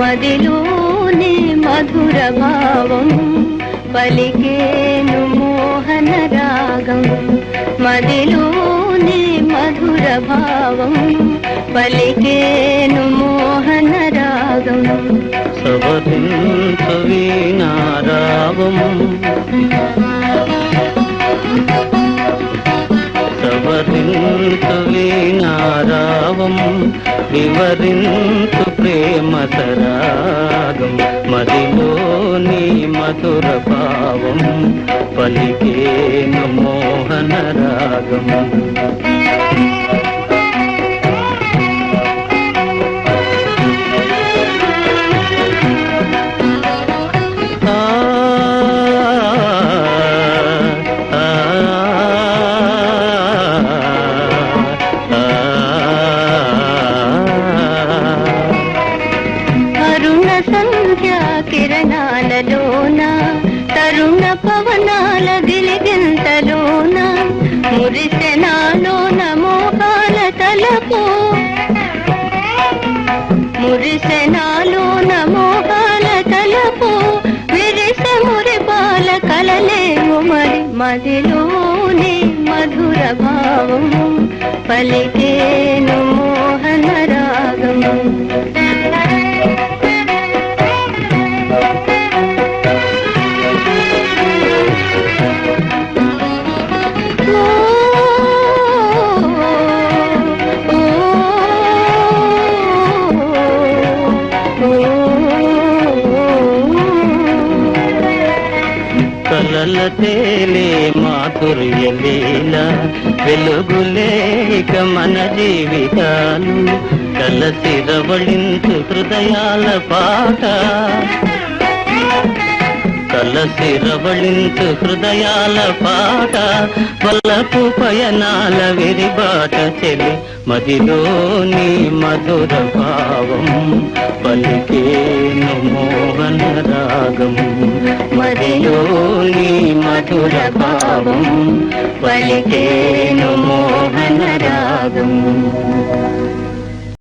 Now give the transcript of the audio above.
మదిలోని మధుర భావం పలికేను మోహన రాగం. మదిలోని మధుర భావం పలికేను మోహన రాగం. సవరించు వీణారావం సవరించు వీణారావం వివరించు ప్రేమ సరాగం. మదిలోని మధుర భావం పలికేను మోహన రాగం. కిరణాలలోన తరుణ పవనాల గిలిగింతలోన మురిసెనాలోన మోహాల తలపు. మురిసెనాలోన మోహాల తలపు విరిసె మురిపాల కలలేము మరి. మదిలోని మధుర భావం పలికేను మోహన రాగం. కలల తేలే మాధుర్య లీల వెలుగులేక మన జీవితాలు. కలసి రవళించు హృదయాల పాట కలసి రవళించు హృదయాల పాట. వల్లపు పయనాల విరిబాట చెలి మదిలోని మధుర భావం పలికేను మోహన రాగం. మదిలోని మధుర భావం పలికేను మోహన రాగం.